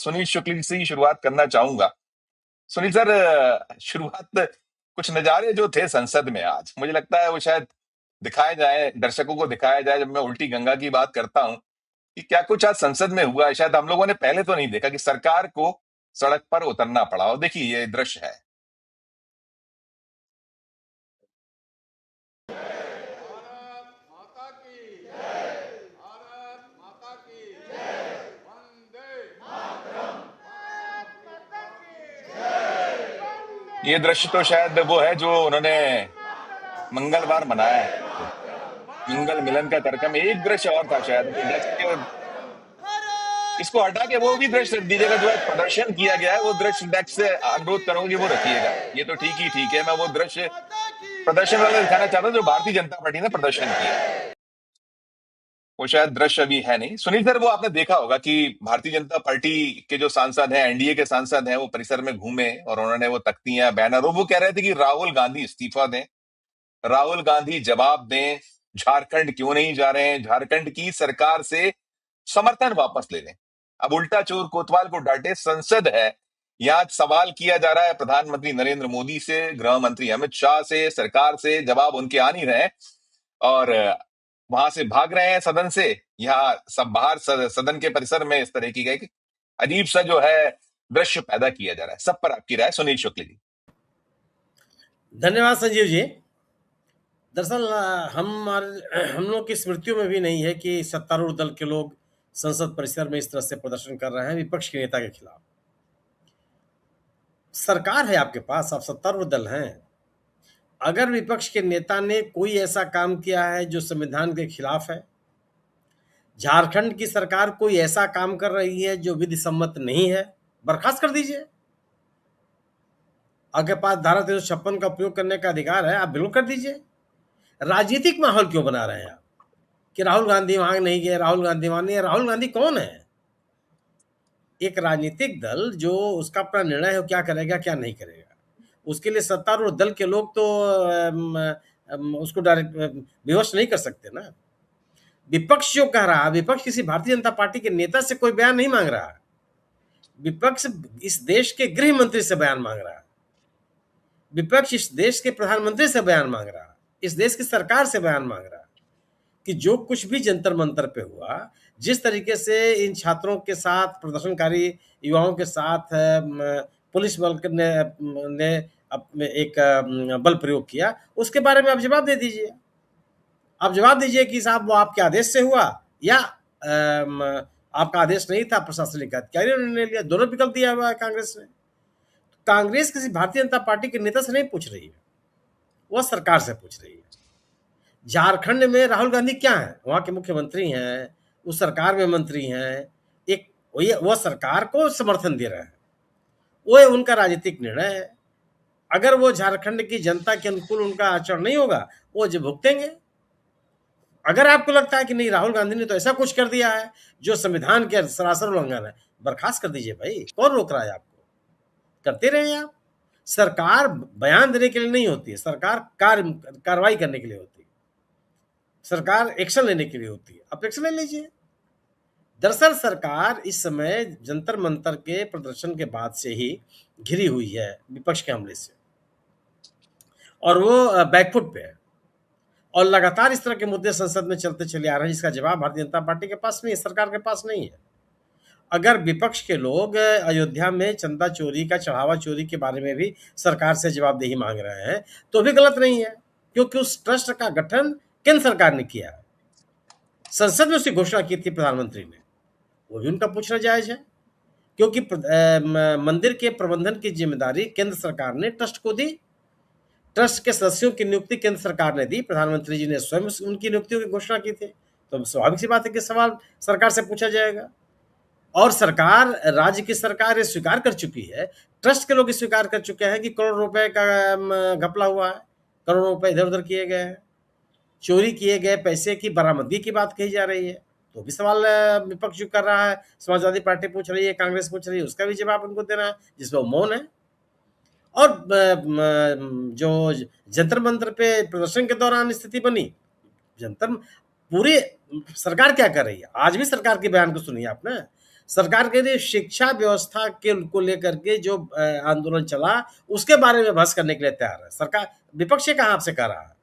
सुनील शुक्ल जी से ही शुरुआत करना चाहूंगा। सुनील सर, शुरुआत कुछ नज़ारे जो थे संसद में आज, मुझे लगता है वो शायद दिखाए जाए, दर्शकों को दिखाया जाए। जब मैं उल्टी गंगा की बात करता हूं कि क्या कुछ आज संसद में हुआ है, शायद हम लोगों ने पहले तो नहीं देखा कि सरकार को सड़क पर उतरना पड़ा। और देखिए ये दृश्य है। भारत माता की जय। भारत माता की जय। वंदे मातरम। भारत माता की जय। ये दृश्य तो शायद वो है जो उन्होंने मंगलवार मनाया है, मंगल मिलन का कार्यक्रम। एक दृश्य और था शायद अपने डेस्क के, इसको हटा के वो भी दृश्य रख दीजिएगा जो आज प्रदर्शन किया गया है। वो दृश्य डेस्क से अनुरोध करूंगा कि वो रखिएगा। ये तो ठीक है, मैं वो दृश्य प्रदर्शन वाला दिखाना चाहता हूं जो भारतीय जनता पार्टी ने प्रदर्शन किया है। वो शायद दृश्य अभी है नहीं। सुनील सर, वो आपने देखा होगा कि भारतीय जनता पार्टी के जो सांसद हैं, एनडीए के सांसद हैं, वो परिसर में घूमे और उन्होंने वो तख्तियां, बैनर, वो कह रहे थे कि राहुल गांधी इस्तीफा दें, राहुल गांधी जवाब दें, झारखंड क्यों नहीं जा रहे हैं, झारखंड की सरकार से समर्थन वापस ले लें। अब उल्टा चोर कोतवाल को डांटे, संसद है। यहां सवाल किया जा रहा है प्रधानमंत्री नरेंद्र मोदी से, गृह मंत्री अमित शाह से, सरकार से। जवाब उनके आ नहीं रहे और वहां से भाग रहे हैं सदन से। यहाँ सब बाहर सदन के परिसर में इस तरह की गई अजीब सा जो है दृश्य पैदा किया जा रहा है। सब पर आपकी राय सुनील शुक्ल जी। धन्यवाद संजीव जी। दरअसल हम लोग की स्मृतियों में भी नहीं है कि सत्तारूढ़ दल के लोग संसद परिसर में इस तरह से प्रदर्शन कर रहे हैं विपक्ष के नेता के खिलाफ। सरकार है आपके पास, आप सत्तारूढ़ दल हैं। अगर विपक्ष के नेता ने कोई ऐसा काम किया है जो संविधान के खिलाफ है, झारखंड की सरकार कोई ऐसा काम कर रही है जो विधि सम्मत नहीं है, बर्खास्त कर दीजिए। आपके पास धारा 356 का उपयोग करने का अधिकार है, आप बिल्कुल कर दीजिए। राजनीतिक माहौल क्यों बना रहे हैं आप कि राहुल गांधी वहां नहीं गए, राहुल गांधी वहां नहीं है? राहुल गांधी कौन है? एक राजनीतिक दल जो उसका अपना निर्णय है क्या करेगा क्या नहीं करेगा, उसके लिए सत्तारूढ़ दल के लोग तो उसको डायरेक्ट विवश नहीं कर सकते ना। विपक्ष जो कह रहा है, विपक्ष किसी भारतीय जनता पार्टी के नेता से कोई बयान नहीं मांग रहा है। विपक्ष इस देश के गृह मंत्री से बयान मांग रहा है। विपक्ष इस देश के प्रधानमंत्री से बयान मांग रहा है, इस देश की सरकार से बयान मांग रहा है कि जो कुछ भी जंतर मंतर पे हुआ, जिस तरीके से इन छात्रों के साथ, प्रदर्शनकारी युवाओं के साथ पुलिस बल ने एक बल प्रयोग किया, उसके बारे में आप जवाब दे दीजिए। आप जवाब दीजिए कि साहब वो आपके आदेश से हुआ या आपका आदेश नहीं था, प्रशासनिक अधिकारियों ने निर्णय लिया। दोनों विकल्प दिया हुआ है कांग्रेस ने। कांग्रेस किसी भारतीय जनता पार्टी के नेता से नहीं पूछ रही है, वह सरकार से पूछ रही है। झारखंड में राहुल गांधी क्या है? वहां के मुख्यमंत्री हैं, उस सरकार में मंत्री हैं, एक वह सरकार को समर्थन दे रहे हैं, वो उनका राजनीतिक निर्णय है। अगर वो झारखंड की जनता के अनुकूल उनका आचरण नहीं होगा, वो जो भुगतेंगे। अगर आपको लगता है कि नहीं राहुल गांधी ने तो ऐसा कुछ कर दिया है जो संविधान के सरासर उल्लंघन है, बर्खास्त कर दीजिए भाई, कौन रोक रहा है आपको? करते रहे आप। सरकार बयान देने के लिए नहीं होती है, सरकार कार्रवाई करने के लिए होती है, सरकार एक्शन लेने के लिए होती है। आप एक्शन ले लीजिए। दरअसल सरकार इस समय जंतर मंतर के प्रदर्शन के बाद से ही घिरी हुई है विपक्ष के हमले से, और वो बैकफुट पे है, और लगातार इस तरह के मुद्दे संसद में चलते चले आ रहे हैं जिसका जवाब भारतीय जनता पार्टी के पास नहीं है, सरकार के पास नहीं है। अगर विपक्ष के लोग अयोध्या में चंदा चोरी का, चढ़ावा चोरी के बारे में भी सरकार से जवाबदेही मांग रहे हैं तो भी गलत नहीं है, क्योंकि उस ट्रस्ट का गठन केंद्र सरकार ने किया है। संसद में उसकी घोषणा की थी प्रधानमंत्री ने, वो भी उनका पूछना जायज है, क्योंकि मंदिर के प्रबंधन की जिम्मेदारी केंद्र सरकार ने ट्रस्ट को दी। ट्रस्ट के सदस्यों की नियुक्ति केंद्र सरकार ने दी, प्रधानमंत्री जी ने स्वयं उनकी नियुक्तियों की घोषणा की थी, तो स्वाभाविक सी बात है कि सवाल सरकार से पूछा जाएगा। और सरकार, राज्य की सरकार ये स्वीकार कर चुकी है, ट्रस्ट के लोग स्वीकार कर चुके हैं कि करोड़ रुपए का घपला हुआ है, करोड़ों रुपए इधर उधर किए गए हैं, चोरी किए गए पैसे की बरामदगी की बात कही जा रही है। तो भी सवाल विपक्ष जो कर रहा है, समाजवादी पार्टी पूछ रही है, कांग्रेस पूछ रही है, उसका भी जवाब उनको देना है जिसमें वो मौन है। और जो जंतर मंतर पे प्रदर्शन के दौरान स्थिति बनी, जंतर पूरी सरकार क्या कर रही है, आज भी सरकार के बयान को सुनिए आप ना। सरकार के लिए शिक्षा व्यवस्था के को लेकर के जो आंदोलन चला, उसके बारे में बहस करने के लिए तैयार है सरकार। विपक्ष ये कहाँ आपसे कह रहा है?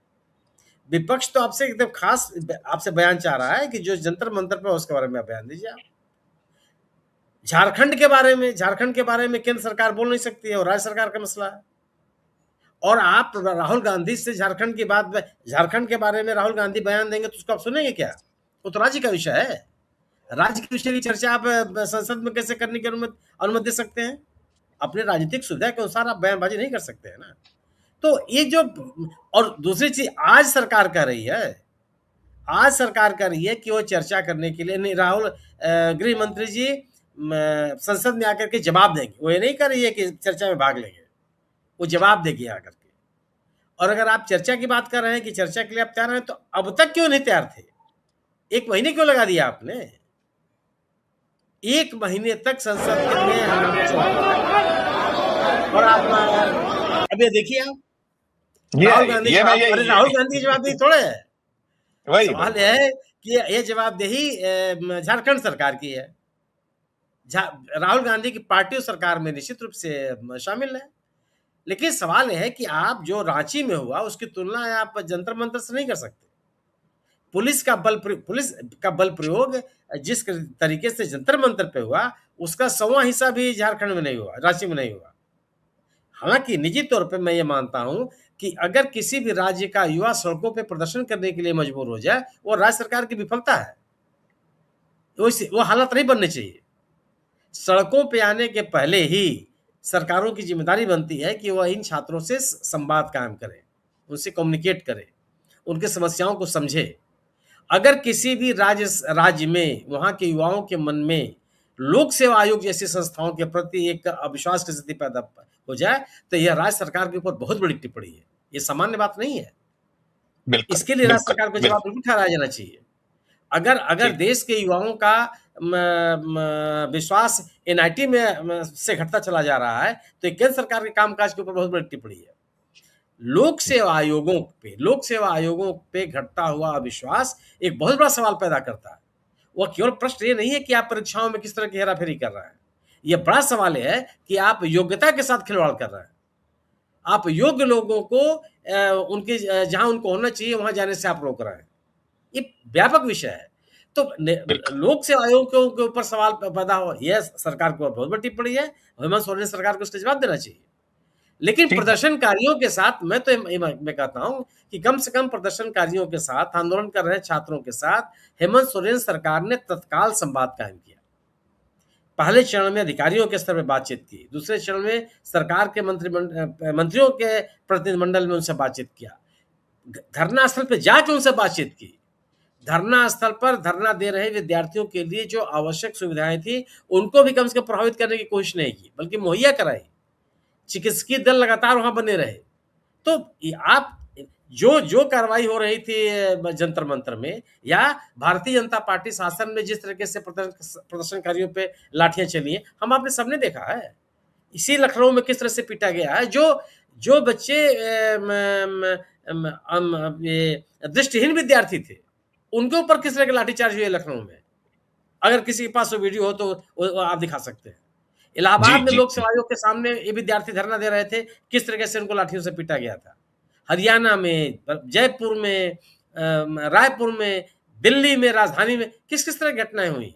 विपक्ष तो आपसे एकदम खास आपसे बयान चाह रहा है कि जो जंतर मंतर पे उसके बारे में बयान दीजिए आप। झारखंड के बारे में केंद्र सरकार बोल नहीं सकती है, और राज्य सरकार का मसला है। और आप राहुल गांधी से झारखंड की बात, झारखंड के बारे में राहुल गांधी बयान देंगे तो उसको आप सुनेंगे क्या? वो तो राज्य का विषय है। राज्य के विषय की चर्चा आप संसद में कैसे करने की अनुमति दे सकते हैं? अपने राजनीतिक सुविधा के अनुसार आप बयानबाजी नहीं कर सकते हैं ना। तो ये जो, और दूसरी चीज आज सरकार कर रही है कि वो चर्चा करने के लिए नहीं, राहुल गृह मंत्री जी संसद में आकर के जवाब देंगे। वो ये नहीं कर रही है कि चर्चा में भाग लेंगे, वो जवाब देगी आकर के। और अगर आप चर्चा की बात कर रहे हैं कि चर्चा के लिए आप तैयार हैं, तो अब तक क्यों नहीं तैयार थे? 1 महीने क्यों लगा दिया आपने? 1 महीने तक संसद में और आप अब ये देखिए आप राहुल गांधी राहुल गांधी जवाबदेही थोड़े है। सवाल यह है कि ये जवाबदेही झारखंड सरकार की है। राहुल गांधी की पार्टी और सरकार में निश्चित रूप से शामिल है। लेकिन सवाल यह है कि आप जो रांची में हुआ उसकी तुलना आप जंतर मंतर से नहीं कर सकते। पुलिस का बल प्रयोग जिस तरीके से जंतर मंतर पे हुआ, उसका 100वां हिस्सा भी झारखंड में नहीं हुआ, रांची में नहीं हुआ। हालांकि निजी तौर पे मैं ये मानता हूं कि अगर किसी भी राज्य का युवा सड़कों पे प्रदर्शन करने के लिए मजबूर हो जाए, वो राज्य सरकार की विफलता है। वो हालत नहीं बननी चाहिए। सड़कों पे आने के पहले ही सरकारों की जिम्मेदारी बनती है कि वह इन छात्रों से संवाद कायम करें, उनसे कम्युनिकेट करें, उनकी समस्याओं को समझे। अगर किसी भी राज्य में वहां के युवाओं के मन में लोक सेवा आयोग जैसी संस्थाओं के प्रति एक अविश्वास की स्थिति पैदा हो जाए, तो यह राज्य सरकार के ऊपर बहुत बड़ी टिप्पणी है। ये सामान्य बात नहीं है। इसके लिए राज्य सरकार को जवाब बिल्कुल ठहराया जाना चाहिए। अगर देश के युवाओं का विश्वास एनआईटी में से घटता चला जा रहा है, तो केंद्र सरकार के कामकाज के ऊपर बहुत बड़ी टिप्पणी है। लोक सेवा आयोगों पे घटता हुआ अविश्वास एक बहुत बड़ा सवाल पैदा करता है। वह केवल प्रश्न ये नहीं है कि आप परीक्षाओं में किस तरह की हेराफेरी कर रहे हैं। यह बड़ा सवाल है कि आप योग्यता के साथ खिलवाड़ कर रहे हैं। आप योग्य लोगों को उनके जहां उनको होना चाहिए वहां जाने से आप रोक रहे हैं। ये व्यापक विषय है। तो लोक सेवा आयोग के ऊपर सवाल पैदा हो, यह सरकार को बहुत बड़ी टिप्पणी है। हेमंत सोरेन सरकार को इसका जवाब देना चाहिए। लेकिन प्रदर्शनकारियों के साथ मैं कहता हूं कि कम से कम प्रदर्शनकारियों के साथ, आंदोलन कर रहे छात्रों के साथ हेमंत सोरेन सरकार ने तत्काल संवाद कायम किया। पहले चरण में अधिकारियों के स्तर पर बातचीत की, दूसरे चरण में सरकार के मंत्रियों के प्रतिनिधिमंडल में उनसे बातचीत किया, धरना स्थल पर जाकर उनसे बातचीत की। धरना स्थल पर धरना दे रहे विद्यार्थियों के लिए जो आवश्यक सुविधाएं थी, उनको भी कम से कम प्रभावित करने की कोशिश नहीं की, बल्कि मुहैया कराई। चिकित्सकीय दल लगातार वहां बने रहे। तो आप जो कार्रवाई हो रही थी जंतर मंतर में, या भारतीय जनता पार्टी शासन में जिस तरीके से प्रदर्शनकारियों पे लाठियां चली हैं, हम आपने सबने देखा है। इसी लखनऊ में किस तरह से पीटा गया है। जो बच्चे दृष्टिहीन विद्यार्थी थे, उनके ऊपर किस तरह के लाठीचार्ज हुए लखनऊ में। अगर किसी के पास वो वीडियो हो तो आप दिखा सकते हैं। इलाहाबाद में लोक सेवा आयोग के सामने ये विद्यार्थी धरना दे रहे थे, किस तरीके से उनको लाठियों से पीटा गया था। हरियाणा में, जयपुर में, रायपुर में, दिल्ली में, राजधानी में किस किस तरह की घटनाएं हुई हैं।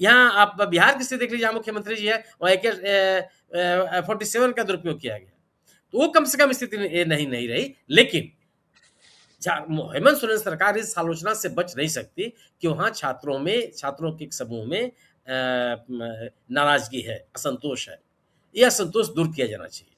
यहाँ आप बिहार की स्थिति देख लीजिए, जहाँ मुख्यमंत्री जी है वहाँ AK-47 का दुरुपयोग किया गया, तो वो कम से कम स्थिति नहीं रही। लेकिन हेमंत सोरेन सरकार इस आलोचना से बच नहीं सकती कि वहां छात्रों के एक समूह में नाराजगी है, असंतोष है। यह असंतोष दूर किया जाना चाहिए।